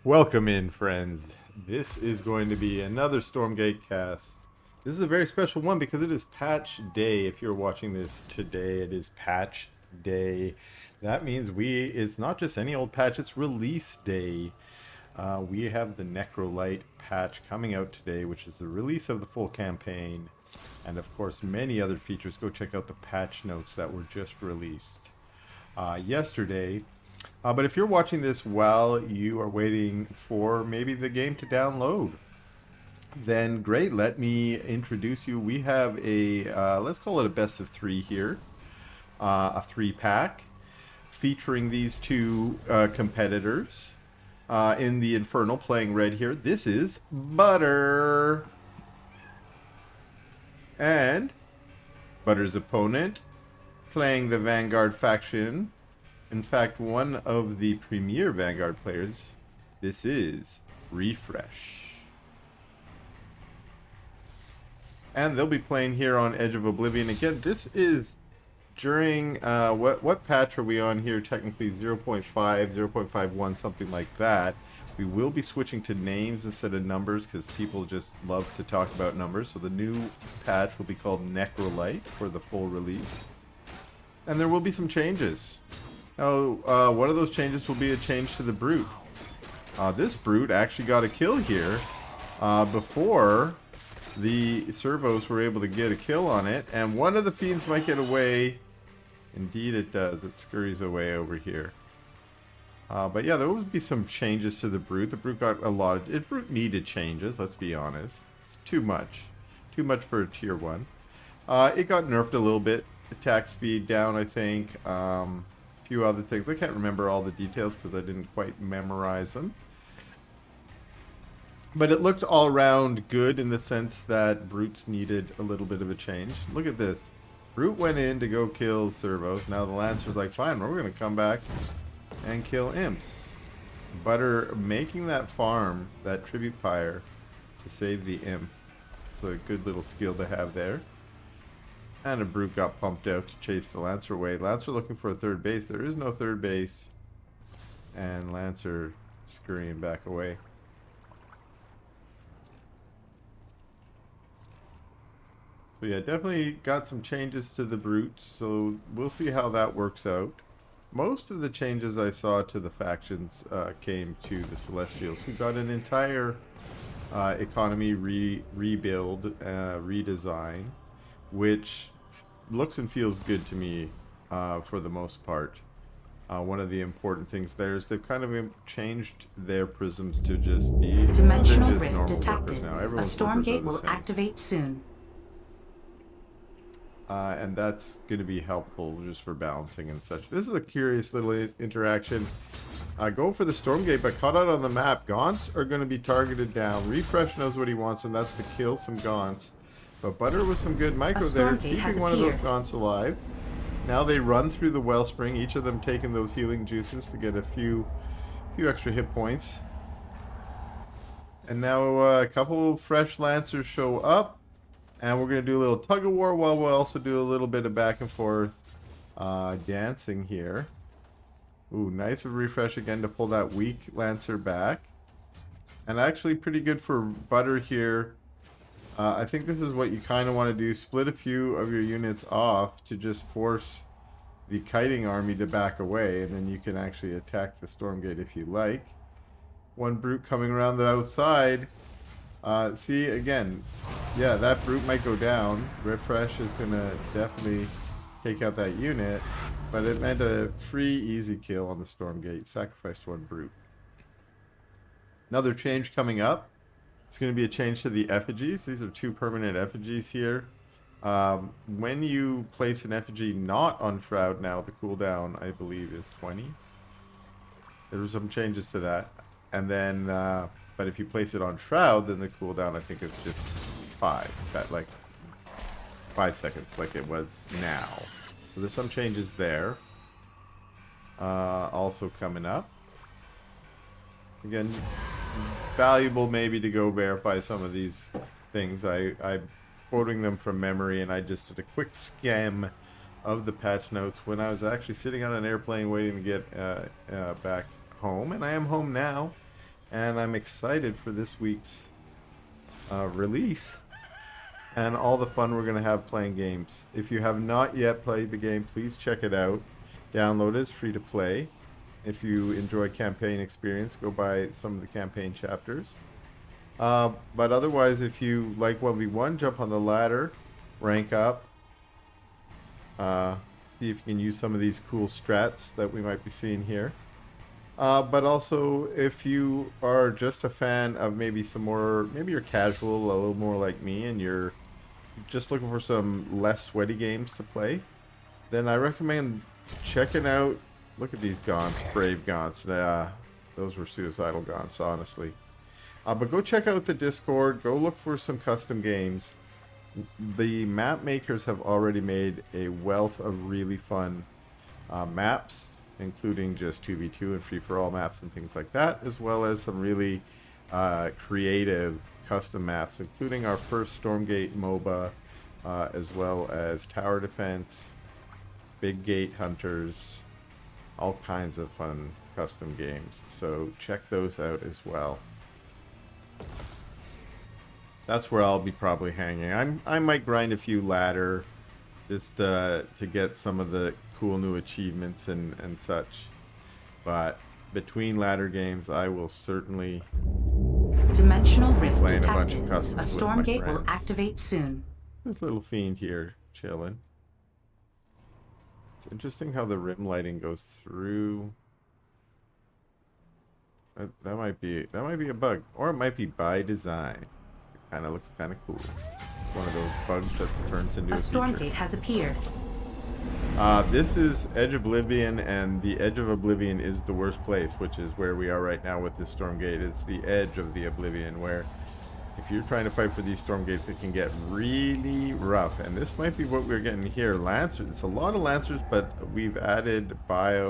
Welcome in, friends. This is going to be another Stormgate cast. This is a very special one because it is patch day. If you're watching this today, it is patch day. That means it's not just any old patch, it's release day. We have the Necrolite patch coming out today, which is the release of the full campaign. And of course, many other features. Go check out the patch notes that were just released yesterday. But if you're watching this while you are waiting for maybe the game to download, then great. Let me introduce you. We have let's call it a best of three here, a three pack featuring these two competitors in the Infernal playing red here. This is Butter. And Butter's opponent playing the Vanguard faction. In fact, one of the premier Vanguard players. This is Refresh. And they'll be playing here on Edge of Oblivion. Again, this is during, what patch are we on here? Technically 0.5, 0.51, something like that. We will be switching to names instead of numbers because people just love to talk about numbers. So the new patch will be called Necrolite for the full release. And there will be some changes. Now, one of those changes will be a change to the Brute. This Brute actually got a kill here before the servos were able to get a kill on it. And one of the fiends might get away. Indeed it does. It scurries away over here. But yeah, there will be some changes to the Brute. The Brute got a lot of... Brute needed changes, let's be honest. It's too much. Too much for a tier 1. It got nerfed a little bit. Attack speed down, I think. Few other things. I can't remember all the details because I didn't quite memorize them. But it looked all around good in the sense that Brutes needed a little bit of a change. Look at this. Brute went in to go kill servos. Now the Lancer's like, fine, we're going to come back and kill imps. Butter making that farm, that tribute pyre, to save the imp. It's a good little skill to have there. And a Brute got pumped out to chase the Lancer away. Lancer looking for a third base. There is no third base. And Lancer scurrying back away. So yeah, definitely got some changes to the Brutes. So we'll see how that works out. Most of the changes I saw to the factions came to the Celestials, who got an entire economy rebuild, redesign, which looks and feels good to me for the most part. One of the important things there is they've kind of changed their prisms to just be Dimensional just rift normal detected. workers now. A Everyone's Stormgate will activate soon. And that's going to be helpful just for balancing and such. This is a curious little interaction. Go for the Stormgate, but caught out on the map. Gaunts are going to be targeted down. Refresh knows what he wants, and that's to kill some Gaunts. But Butter with some good micro there, keeping one of those Gaunts alive. Now they run through the Wellspring, each of them taking those healing juices to get a few extra hit points. And now a couple fresh Lancers show up. And we're going to do a little tug of war while we'll also do a little bit of back and forth dancing here. Ooh, nice of Refresh again to pull that weak Lancer back. And actually pretty good for Butter here. I think this is what you kind of want to do. Split a few of your units off to just force the kiting army to back away. And then you can actually attack the Stormgate if you like. One Brute coming around the outside. See, again, yeah, that Brute might go down. Refresh is going to definitely take out that unit. But it meant a free, easy kill on the Stormgate. Sacrificed one Brute. Another change coming up. It's going to be a change to the effigies. These are two permanent effigies here. When you place an effigy not on Shroud now, the cooldown, I believe, is 20. There are some changes to that. And then... but if you place it on Shroud, then the cooldown I think is just 5. Like 5 seconds, like it was now. So there's some changes there. Also coming up. Again, it's valuable maybe to go verify some of these things. I'm quoting them from memory, and I just did a quick skim of the patch notes when I was actually sitting on an airplane waiting to get back home. And I am home now. and I'm excited for this week's release and all the fun we're going to have playing games. If you have not yet played the game, please check it out. Download it. It's free to play. If you enjoy campaign experience, go buy some of the campaign chapters. But otherwise, if you like 1v1, jump on the ladder, rank up, see if you can use some of these cool strats that we might be seeing here. But also, if you are just a fan of maybe maybe you're casual, a little more like me, and you're just looking for some less sweaty games to play, then I recommend checking out. Look at these gaunts, brave gaunts. Those were suicidal gaunts, honestly. But go check out the Discord. Go look for some custom games. The map makers have already made a wealth of really fun maps, including just 2v2 and free-for-all maps and things like that, as well as some really creative custom maps, including our first Stormgate MOBA, as well as Tower Defense, Big Gate Hunters, all kinds of fun custom games. So check those out as well. That's where I'll be probably hanging. I might grind a few ladder just to get some of the cool new achievements and such. But between ladder games, I will certainly Dimensional rift playing a bunch detected. of customs A with my Stormgate will friends. activate soon. This little fiend here chilling. It's interesting how the rim lighting goes through. That might be a bug, or it might be by design. It kind of looks kind of cool. One of those bugs that turns into A a feature. Stormgate has appeared. This is Edge Oblivion, and the Edge of Oblivion is the worst place, which is where we are right now with this Stormgate. It's the edge of the Oblivion, where if you're trying to fight for these Stormgates, it can get really rough. And this might be what we're getting here. Lancers. It's a lot of Lancers, but we've added exos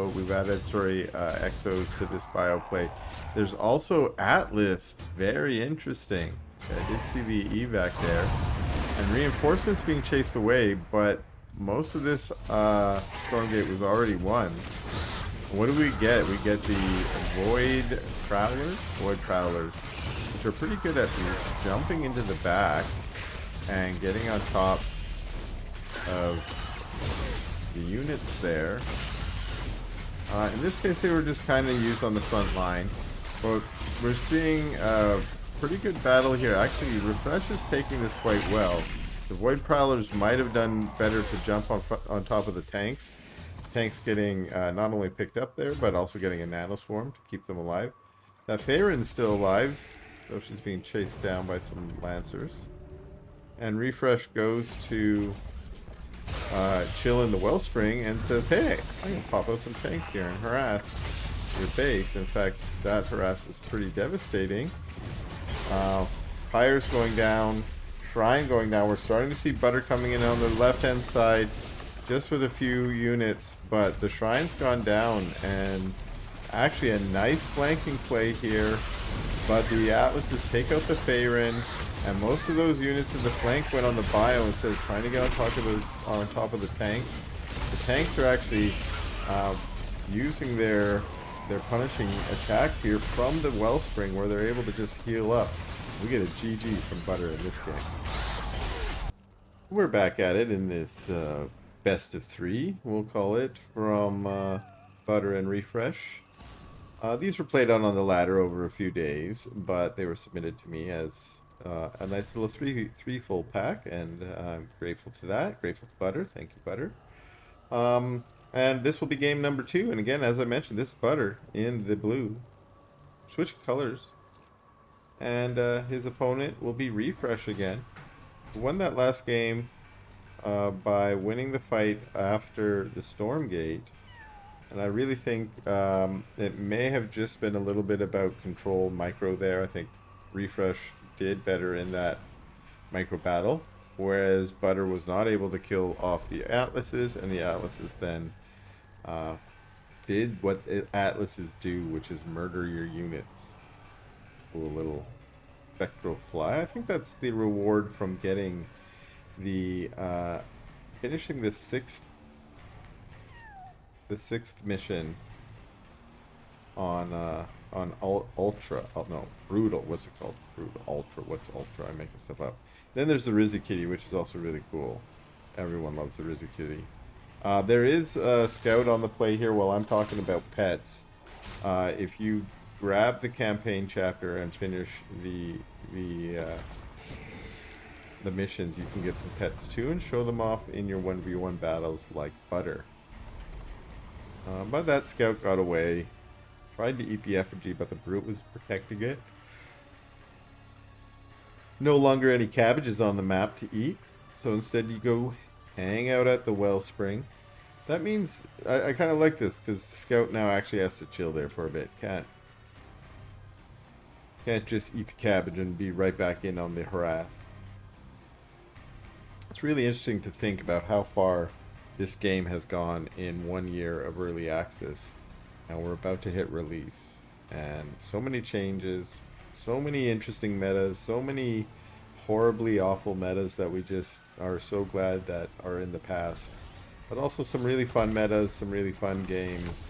to this bio plate. There's also Atlas. Very interesting. I did see the evac there. And reinforcements being chased away, but most of this Stormgate was already won. What do we get? We get the Void Prowlers, which are pretty good at jumping into the back and getting on top of the units there. In this case, they were just kind of used on the front line, but we're seeing a pretty good battle here. Actually, Refresh is taking this quite well. The Void Prowlers might have done better to jump on top of the tanks. Tanks getting not only picked up there, but also getting a nanoswarm to keep them alive. That Faerun's still alive, so she's being chased down by some Lancers. And Refresh goes to chill in the Wellspring and says, hey, I'm going to pop out some tanks here and harass your base. In fact, that harass is pretty devastating. Pyre's going down. Shrine going down. We're starting to see Butter coming in on the left-hand side just with a few units, but the Shrine's gone down, and actually a nice flanking play here, but the Atlases take out the Faerun, and most of those units in the flank went on the bio instead of trying to get on top of the tanks. The tanks are actually using their punishing attacks here from the Wellspring, where they're able to just heal up. We get a GG from Butter in this game. We're back at it in this best of 3, we'll call it, from Butter and Refresh. These were played out on the ladder over a few days, but they were submitted to me as a nice little three full pack, and I'm grateful to that. Grateful to Butter. Thank you, Butter. And this will be game number 2, and again, as I mentioned, this Butter in the blue. Switch colors. And his opponent will be Refresh again. He won that last game by winning the fight after the Stormgate. And I really think it may have just been a little bit about control micro there. I think Refresh did better in that micro battle, whereas Butter was not able to kill off the Atlases, and the Atlases then did what Atlases do, which is murder your units. A little spectral fly. I think that's the reward from getting the finishing the sixth mission on on Ultra. Oh no, Brutal. What's it called? Brutal. Ultra. What's Ultra? I'm making stuff up. Then there's the Rizzy Kitty, which is also really cool. Everyone loves the Rizzy Kitty. There is a scout on the play here while I'm talking about pets. If you grab the campaign chapter and finish the missions, you can get some pets too and show them off in your 1v1 battles like Butter. But that scout got away. Tried to eat the effigy, but the brute was protecting it. No longer any cabbages on the map to eat, so instead you go hang out at the wellspring. That means I kind of like this because the scout now actually has to chill there for a bit. Can't just eat the cabbage and be right back in on the harass. It's really interesting to think about how far this game has gone in 1 year of early access, and we're about to hit release. And so many changes, so many interesting metas, so many horribly awful metas that we just are so glad that are in the past. But also some really fun metas, some really fun games.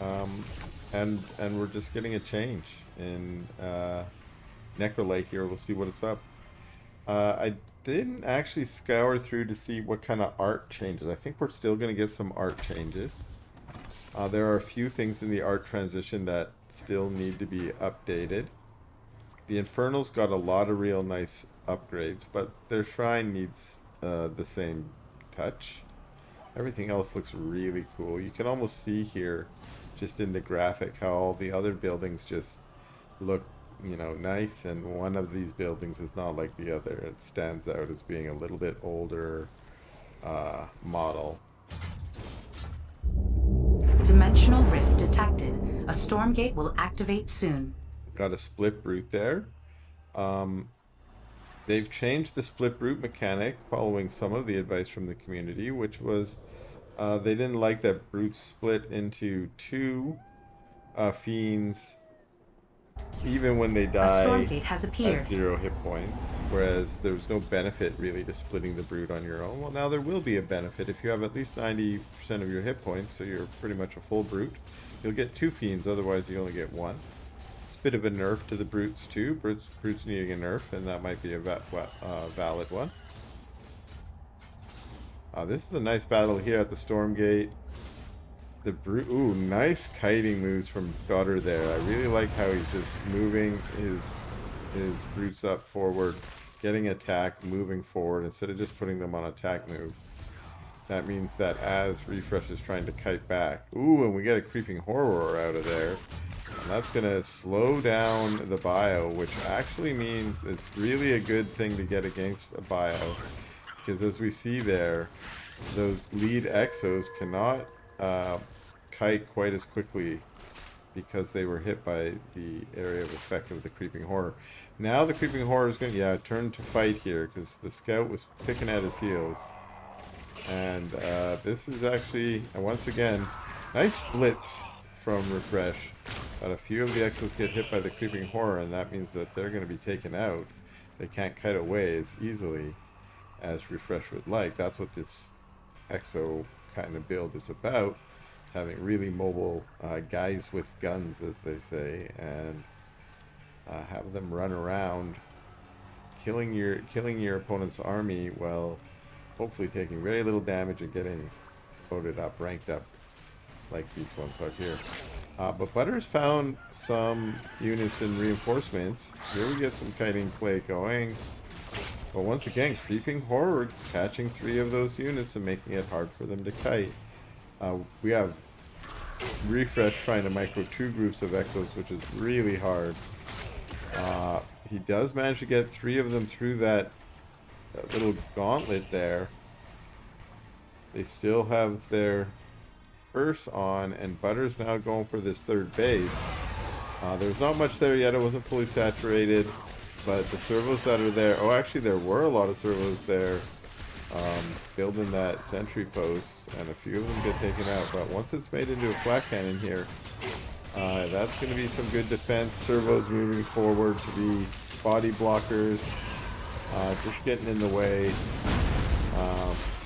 And we're just getting a change in Necrolite here. We'll see what it's up. I didn't actually scour through to see what kind of art changes. I think we're still going to get some art changes. There are a few things in the art transition that still need to be updated. The Infernals got a lot of real nice upgrades, but their shrine needs the same touch. Everything else looks really cool. You can almost see here, just in the graphic, how all the other buildings just look, you know, nice, and one of these buildings is not like the other. It stands out as being a little bit older model. Dimensional rift detected. A Stormgate will activate soon. Got a split brute there. They've changed the split brute mechanic following some of the advice from the community, which was they didn't like that brutes split into two fiends even when they die A Stormgate has appeared. at 0 hit points, whereas there was no benefit really to splitting the brute on your own. Well, now there will be a benefit if you have at least 90% of your hit points, so you're pretty much a full brute. You'll get 2 fiends, otherwise you only get 1. It's a bit of a nerf to the brutes too. Brutes needing a nerf, and that might be a valid one. This is a nice battle here at the Stormgate. The brute, ooh, nice kiting moves from Gutter there. I really like how he's just moving his brutes up forward, getting attack, moving forward instead of just putting them on attack move. That means that as Refresh is trying to kite back, ooh, and we get a creeping horror out of there. And that's gonna slow down the bio, which actually means it's really a good thing to get against a bio, because as we see there, those lead exos cannot kite quite as quickly because they were hit by the area of effect of the creeping horror. Now the creeping horror is going to turn to fight here because the scout was picking at his heels, and this is actually once again nice splits from Refresh. But a few of the exos get hit by the creeping horror, and that means that they're going to be taken out. They can't kite away as easily as Refresh would like. That's what this exo kind of build is about, having really mobile guys with guns, as they say, and have them run around killing your opponent's army while hopefully taking very little damage and getting voted up, ranked up like these ones up here. But Butter's found some units and reinforcements. Here we get some kiting play going. But once again, creeping horror, catching 3 of those units and making it hard for them to kite. We have Refresh trying to micro 2 groups of exos, which is really hard. He does manage to get 3 of them through that little gauntlet there. They still have their burst on, and Butter's now going for this 3rd base. There's not much there yet. It wasn't fully saturated. But the servos that are there, oh, actually there were a lot of servos there building that sentry post, and a few of them get taken out. But once it's made into a flat cannon here, that's going to be some good defense. Servos moving forward to be body blockers, just getting in the way.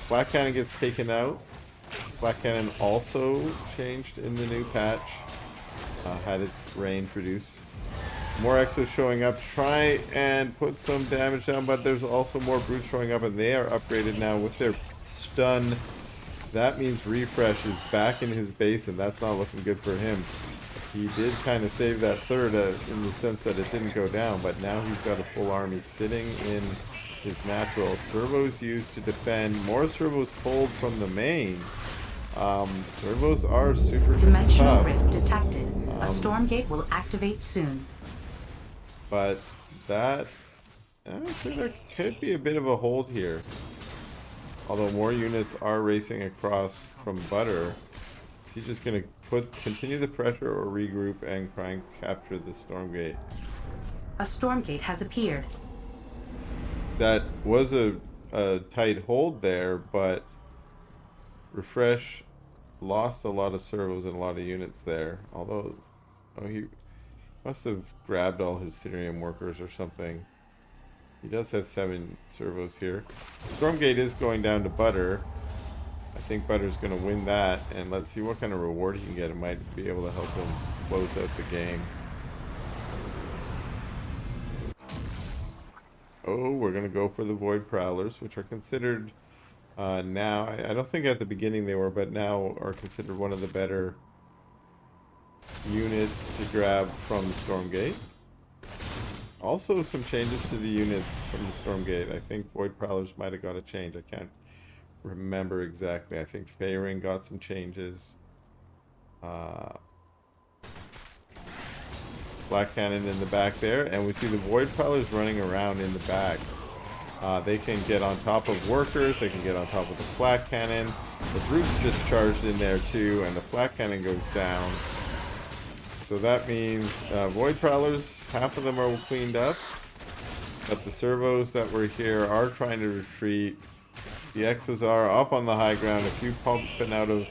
Flat cannon gets taken out. Flat cannon also changed in the new patch. had its range reduced. More exos showing up. Try and put some damage down, but there's also more brutes showing up, and they are upgraded now with their stun. That means Refresh is back in his base, and that's not looking good for him. He did kind of save that third in the sense that it didn't go down, but now he's got a full army sitting in his natural. Servos used to defend. More servos pulled from the main. Servos are super Dimensional tough. rift detected. A Stormgate will activate soon. But that, actually, that could be a bit of a hold here. Although more units are racing across from Butter. Is he just going to continue the pressure or regroup and try and capture the Stormgate? A Stormgate has appeared. That was a tight hold there, but Refresh lost a lot of servos and a lot of units there. Although, he must have grabbed all his Therium workers or something. He does have 7 servos here. Stormgate is going down to Butter. I think Butter's going to win that, and let's see what kind of reward he can get. It might be able to help him close out the game. Oh, we're going to go for the Void Prowlers, which are considered now, I don't think at the beginning they were, but now are considered one of the better units to grab from the Stormgate. Also some changes to the units from the Stormgate. I think Void Prowlers might have got a change. I can't remember exactly. I think Feyring got some changes. Black Cannon in the back there, and we see the Void Prowlers running around in the back. They can get on top of workers, they can get on top of the Flak Cannon. The Brutes just charged in there too, and the Flak Cannon goes down. So that means Void Prowlers, half of them are cleaned up, but the servos that were here are trying to retreat. The Exos are up on the high ground. A few pumping out of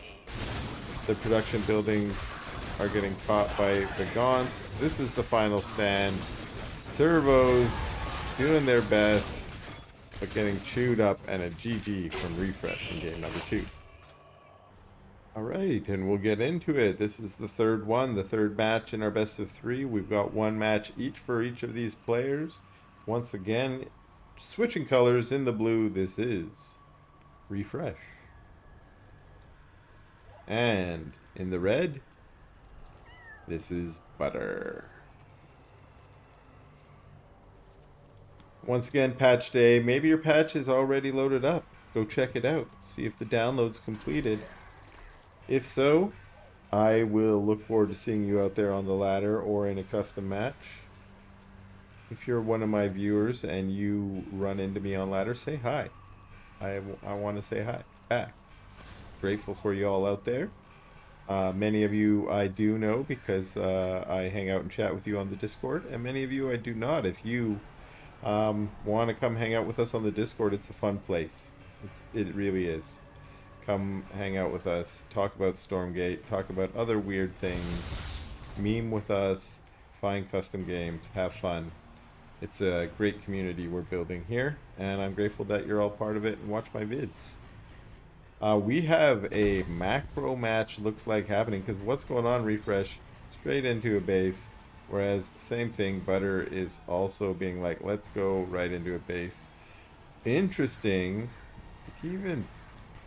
the production buildings are getting caught by the Gaunts. This is the final stand. Servos doing their best, but getting chewed up, and a GG from Refresh in game number 2. Alright, and we'll get into it. This is the third one, the third match in our best of 3. We've got one match each for each of these players. Once again, switching colors in the blue, this is Refresh. And in the red, this is Butter. Once again, patch day. Maybe your patch is already loaded up. Go check it out. See if the download's completed. If so, I will look forward to seeing you out there on the ladder or in a custom match. If you're one of my viewers and you run into me on ladder, say hi. I want to say hi back. Grateful for you all out there. Many of you I do know because I hang out and chat with you on the Discord, and many of you I do not. If you want to come hang out with us on the Discord, it's a fun place. It really is. Come hang out with us, talk about Stormgate, talk about other weird things, meme with us, find custom games, have fun. It's a great community we're building here, and I'm grateful that you're all part of it and watch my vids. We have a macro match, looks like, happening, because what's going on, Refresh? Straight into a base, whereas same thing, Butter is also being like, let's go right into a base. Interesting. Did he even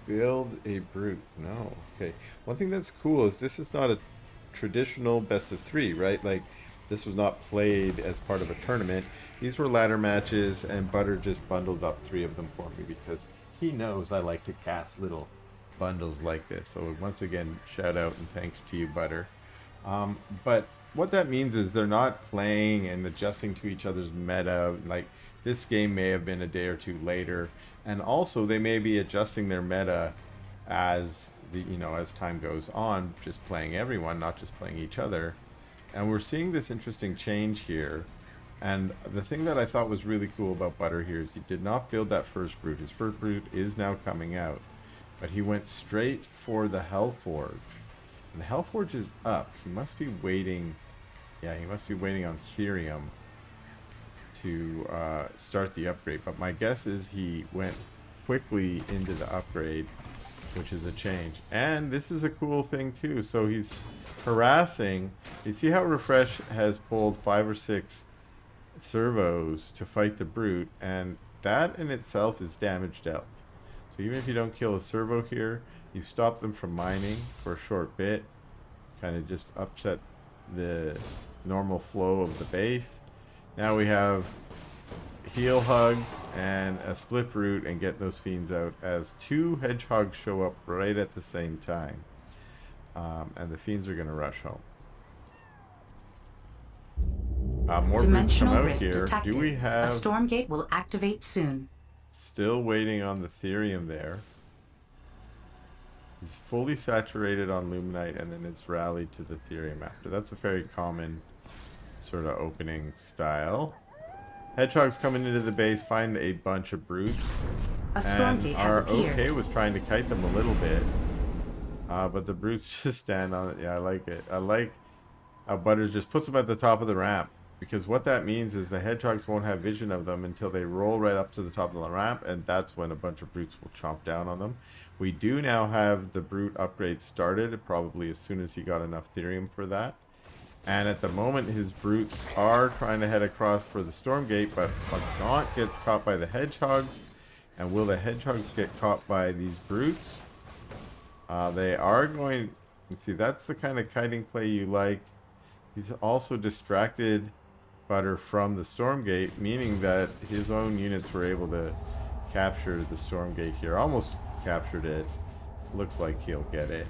build a brute? No. Okay. One thing that's cool is this is not a traditional best of 3, right? Like, this was not played as part of a tournament. These were ladder matches, and Butter just bundled up 3 of them for me because he knows I like to cast little bundles like this. So once again, shout out and thanks to you, Butter. But what that means is they're not playing and adjusting to each other's meta. Like, this game may have been a day or two later, and also they may be adjusting their meta as as time goes on, just playing everyone, not just playing each other. And we're seeing this interesting change here. And the thing that I thought was really cool about Butter here is he did not build that first brute. His first brute is now coming out, but he went straight for the Hellforge. And the Hellforge is up. He must be waiting. Yeah, he must be waiting on Therium to start the upgrade. But my guess is he went quickly into the upgrade, which is a change. And this is a cool thing too. So he's harassing. You see how Refresh has pulled 5 or 6 servos to fight the brute, and that in itself is damage dealt. So even if you don't kill a servo here, you stop them from mining for a short bit, kind of just upset the normal flow of the base. Now we have heal hugs and a split root and get those fiends out as 2 hedgehogs show up right at the same time. And the fiends are going to rush home. More brutes come out here. Detected. Do we have... A Stormgate will activate soon. Still waiting on the Therium there. He's fully saturated on Luminite and then it's rallied to the Therium after. That's a very common sort of opening style. Hedgehogs coming into the base, find a bunch of brutes. A Stormgate has appeared. Okay was trying to kite them a little bit. But the brutes just stand on it. Yeah, I like it. I like how Butters just puts them at the top of the ramp. Because what that means is the hedgehogs won't have vision of them until they roll right up to the top of the ramp. And that's when a bunch of brutes will chomp down on them. We do now have the brute upgrade started. Probably as soon as he got enough Therium for that. And at the moment his brutes are trying to head across for the Stormgate. But Gaunt gets caught by the hedgehogs. And will the hedgehogs get caught by these brutes? They are going... Let's see, that's the kind of kiting play you like. He's also distracted Butter from the Stormgate, meaning that his own units were able to capture the Stormgate here. Almost captured it. Looks like he'll get it.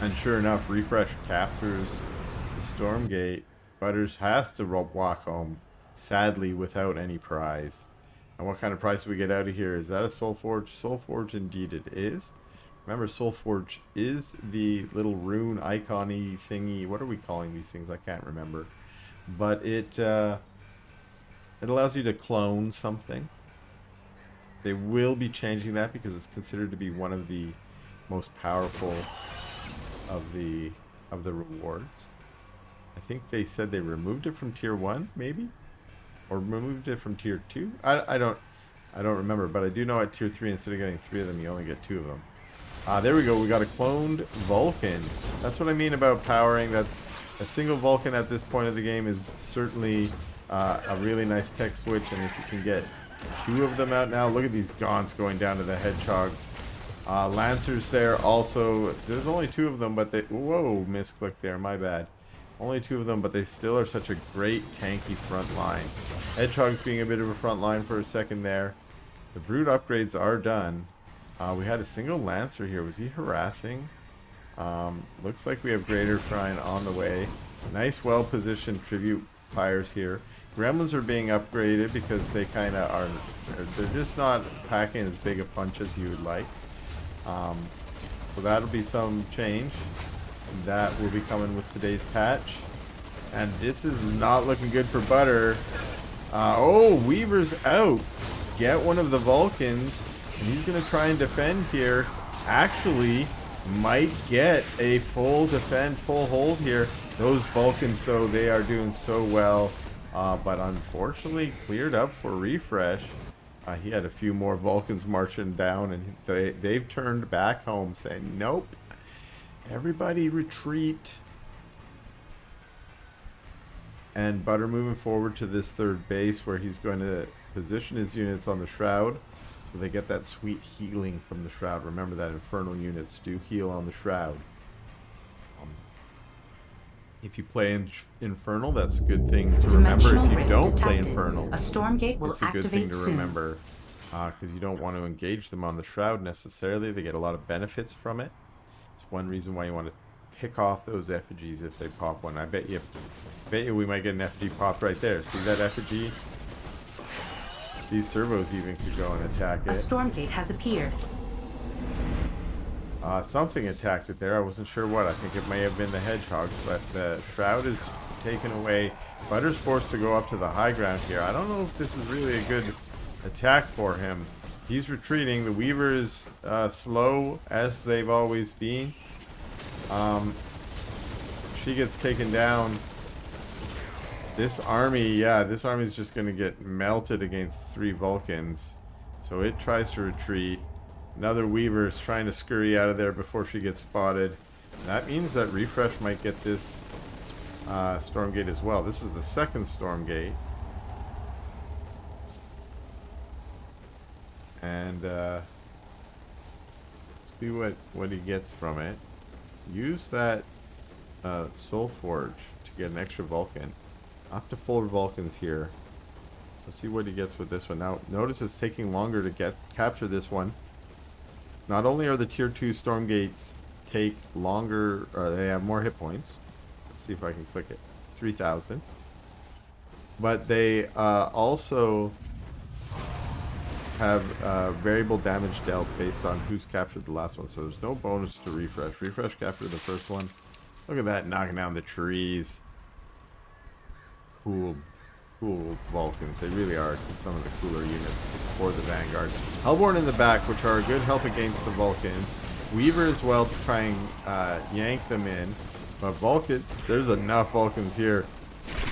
And sure enough, Refresh captures the Stormgate. Butters has to walk home, sadly, without any prize. And what kind of prize do we get out of here? Is that a Soul Forge? Soul Forge, indeed it is. Remember, Soul Forge is the little rune icon-y thingy. What are we calling these things? I can't remember. But it allows you to clone something. They will be changing that because it's considered to be one of the most powerful of the rewards. I think they said they removed it from tier 1, maybe, or removed it from tier 2. I don't remember, but I do know at tier 3 instead of getting 3 of them, you only get 2 of them. There we go. We got a cloned Vulcan. That's what I mean about powering. That's a single Vulcan at this point of the game is certainly a really nice tech switch. And if you can get 2 of them out now, look at these Gaunts going down to the hedgehogs. Lancers there also. There's only 2 of them, but they... Whoa, misclick there. My bad. Only 2 of them, but they still are such a great tanky front line. Hedgehogs being a bit of a front line for a second there. The Brute upgrades are done. We had a single Lancer here. Was he harassing? Looks like we have Greater Shrine on the way. Nice, well-positioned tribute fires here. Gremlins are being upgraded because they kind of are... They're just not packing as big a punch as you would like. So that'll be some change. That will be coming with today's patch. And this is not looking good for Butter. Oh, Weaver's out. Get one of the Vulcans. And he's going to try and defend here. Actually, might get a full defend, full hold here. Those Vulcans, though, they are doing so well. But unfortunately, cleared up for Refresh. He had a few more Vulcans marching down, and they've turned back home saying, nope. Everybody retreat. And Butter moving forward to this third base where he's going to position his units on the Shroud. So they get that sweet healing from the Shroud. Remember that Infernal units do heal on the Shroud. If you play Infernal, that's a good thing to remember. If you don't play Infernal, a Stormgate will it's a good thing to remember. Because you don't want to engage them on the Shroud necessarily. They get a lot of benefits from it. It's one reason why you want to pick off those effigies if they pop one. I bet you we might get an effigy popped right there. See that effigy? These servos even could go and attack it. A Stormgate has appeared. Something attacked it there. I wasn't sure what. I think it may have been the hedgehogs, but the Shroud is taken away. Butter's forced to go up to the high ground here. I don't know if this is really a good attack for him. He's retreating. The Weavers slow as they've always been. She gets taken down. This army, this army is just going to get melted against 3 Vulcans. So it tries to retreat. Another Weaver is trying to scurry out of there before she gets spotted. That means that Refresh might get this Stormgate as well. This is the second Stormgate. And see what he gets from it. Use that Soul Forge to get an extra Vulcan. Up to 4 Vulcans here. Let's see what he gets with this one. Now, notice it's taking longer to capture this one. Not only are the tier 2 Stormgates take longer, or they have more hit points. Let's see if I can click it. 3,000. But they also have variable damage dealt based on who's captured the last one. So there's no bonus to Refresh. Refresh captured the first one. Look at that, knocking down the trees. Cool Vulcans. They really are some of the cooler units for the Vanguard. Hellborn in the back, which are a good help against the Vulcans. Weaver as well to try and yank them in. But Vulcan, there's enough Vulcans here.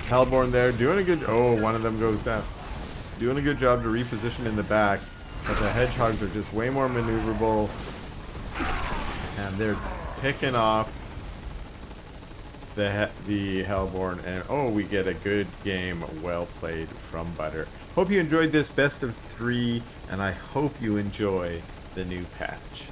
Hellborn there, doing a good... Oh, one of them goes down. Doing a good job to reposition in the back. But the Hedgehogs are just way more maneuverable. And they're picking off the Hellborn, and oh, we get a good game. Well played from Butter. Hope you enjoyed this best of 3, and I hope you enjoy the new patch.